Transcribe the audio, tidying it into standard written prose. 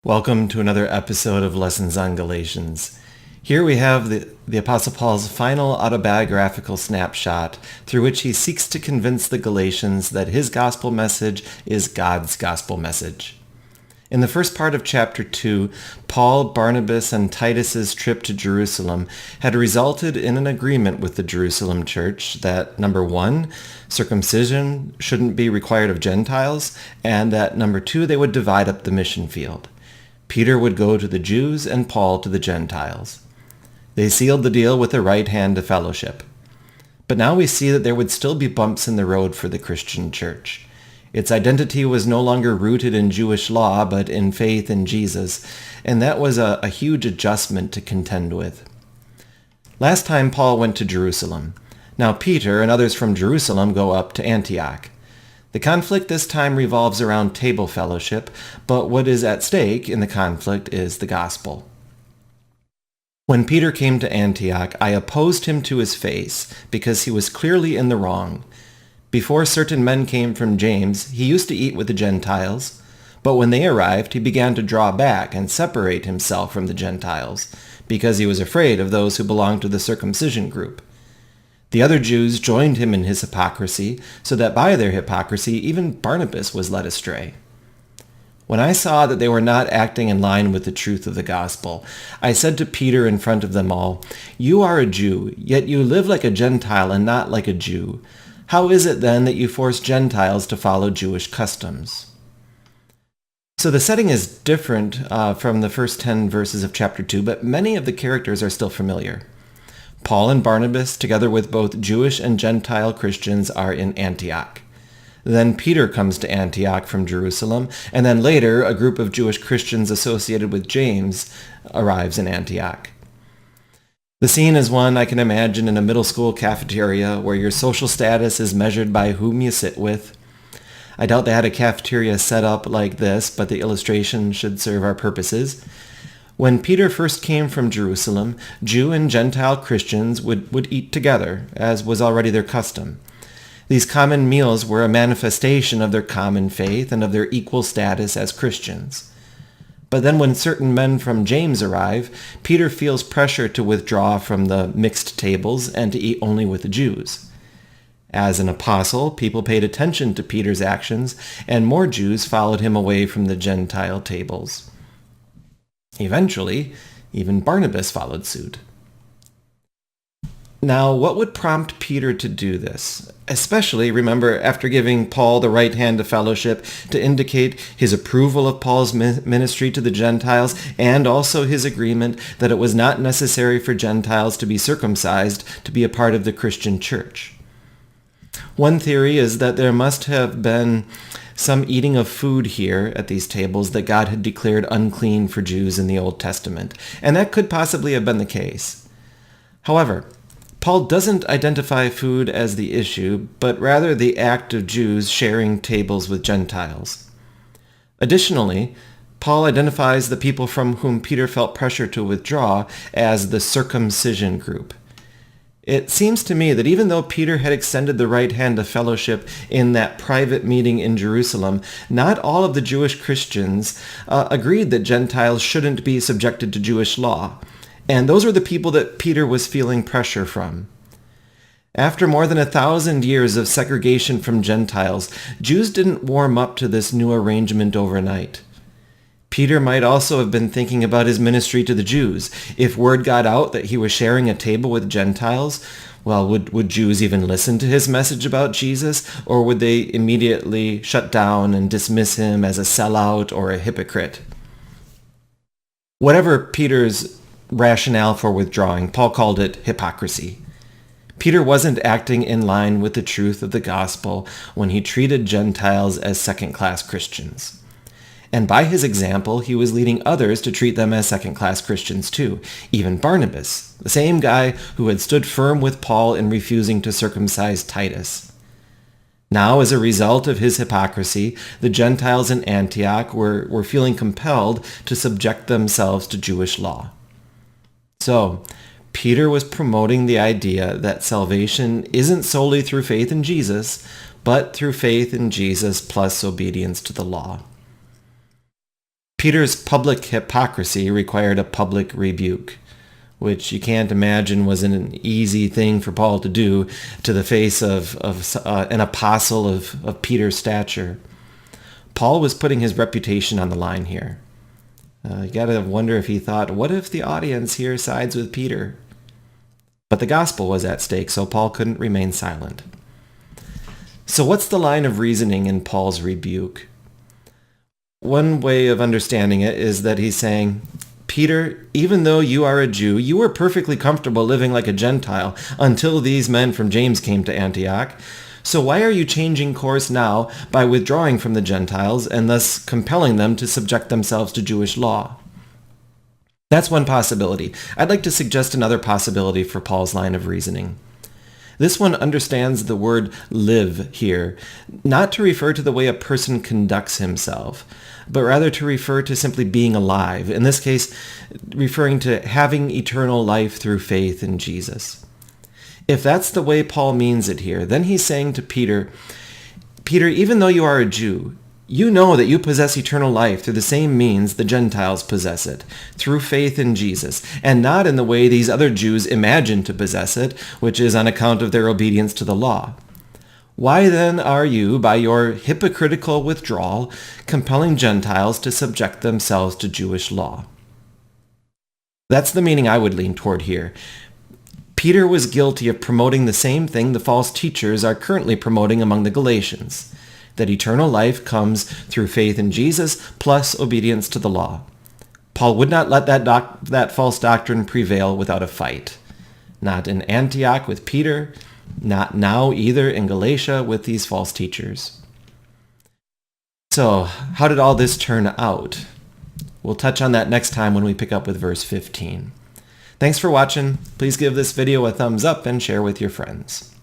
Welcome to another episode of Lessons on Galatians. Here we have the Apostle Paul's final autobiographical snapshot through which he seeks to convince the Galatians that his gospel message is God's gospel message. In the first part of chapter 2, Paul, Barnabas, and Titus's trip to Jerusalem had resulted in an agreement with the Jerusalem church that, number 1, circumcision shouldn't be required of Gentiles, and that, number 2, they would divide up the mission field. Peter would go to the Jews and Paul to the Gentiles. They sealed the deal with the right hand of fellowship. But now we see that there would still be bumps in the road for the Christian church. Its identity was no longer rooted in Jewish law, but in faith in Jesus, and that was a huge adjustment to contend with. Last time Paul went to Jerusalem. Now Peter and others from Jerusalem go up to Antioch. The conflict this time revolves around table fellowship, but what is at stake in the conflict is the gospel. When Peter came to Antioch, I opposed him to his face, because he was clearly in the wrong. Before certain men came from James, he used to eat with the Gentiles, but when they arrived, he began to draw back and separate himself from the Gentiles, because he was afraid of those who belonged to the circumcision group. The other Jews joined him in his hypocrisy, so that by their hypocrisy even Barnabas was led astray. When I saw that they were not acting in line with the truth of the gospel, I said to Peter in front of them all, "You are a Jew, yet you live like a Gentile and not like a Jew. How is it then that you force Gentiles to follow Jewish customs?" So the setting is different from the first 10 verses of chapter 2, but many of the characters are still familiar. Paul and Barnabas, together with both Jewish and Gentile Christians, are in Antioch. Then Peter comes to Antioch from Jerusalem, and then later a group of Jewish Christians associated with James arrives in Antioch. The scene is one I can imagine in a middle school cafeteria where your social status is measured by whom you sit with. I doubt they had a cafeteria set up like this, but the illustration should serve our purposes. When Peter first came from Jerusalem, Jew and Gentile Christians would eat together, as was already their custom. These common meals were a manifestation of their common faith and of their equal status as Christians. But then when certain men from James arrive, Peter feels pressure to withdraw from the mixed tables and to eat only with the Jews. As an apostle, people paid attention to Peter's actions, and more Jews followed him away from the Gentile tables. Eventually, even Barnabas followed suit. Now, what would prompt Peter to do this? Especially, remember, after giving Paul the right hand of fellowship to indicate his approval of Paul's ministry to the Gentiles and also his agreement that it was not necessary for Gentiles to be circumcised to be a part of the Christian church. One theory is that there must have been some eating of food here at these tables that God had declared unclean for Jews in the Old Testament, and that could possibly have been the case. However, Paul doesn't identify food as the issue, but rather the act of Jews sharing tables with Gentiles. Additionally, Paul identifies the people from whom Peter felt pressure to withdraw as the circumcision group. It seems to me that even though Peter had extended the right hand of fellowship in that private meeting in Jerusalem, not all of the Jewish Christians agreed that Gentiles shouldn't be subjected to Jewish law. And those are the people that Peter was feeling pressure from. After more than 1,000 years of segregation from Gentiles, Jews didn't warm up to this new arrangement overnight. Peter might also have been thinking about his ministry to the Jews. If word got out that he was sharing a table with Gentiles, well, would Jews even listen to his message about Jesus, or would they immediately shut down and dismiss him as a sellout or a hypocrite? Whatever Peter's rationale for withdrawing, Paul called it hypocrisy. Peter wasn't acting in line with the truth of the gospel when he treated Gentiles as second-class Christians. And by his example, he was leading others to treat them as second-class Christians too. Even Barnabas, the same guy who had stood firm with Paul in refusing to circumcise Titus. Now, as a result of his hypocrisy, the Gentiles in Antioch were feeling compelled to subject themselves to Jewish law. So, Peter was promoting the idea that salvation isn't solely through faith in Jesus, but through faith in Jesus plus obedience to the law. Peter's public hypocrisy required a public rebuke, which you can't imagine was an easy thing for Paul to do to the face of an apostle of Peter's stature. Paul was putting his reputation on the line here. You gotta wonder if he thought, what if the audience here sides with Peter? But the gospel was at stake, so Paul couldn't remain silent. So what's the line of reasoning in Paul's rebuke? One way of understanding it is that he's saying, Peter, even though you are a Jew, you were perfectly comfortable living like a Gentile until these men from James came to Antioch. So why are you changing course now by withdrawing from the Gentiles and thus compelling them to subject themselves to Jewish law? That's one possibility. I'd like to suggest another possibility for Paul's line of reasoning. This one understands the word live here, not to refer to the way a person conducts himself, but rather to refer to simply being alive, in this case, referring to having eternal life through faith in Jesus. If that's the way Paul means it here, then he's saying to Peter, even though you are a Jew, you know that you possess eternal life through the same means the Gentiles possess it, through faith in Jesus, and not in the way these other Jews imagine to possess it, which is on account of their obedience to the law. Why then are you, by your hypocritical withdrawal, compelling Gentiles to subject themselves to Jewish law? That's the meaning I would lean toward here. Peter was guilty of promoting the same thing the false teachers are currently promoting among the Galatians, that eternal life comes through faith in Jesus plus obedience to the law. Paul would not let that false doctrine prevail without a fight. Not in Antioch with Peter, not now either in Galatia with these false teachers. So, how did all this turn out? We'll touch on that next time when we pick up with verse 15. Thanks for watching. Please give this video a thumbs up and share with your friends.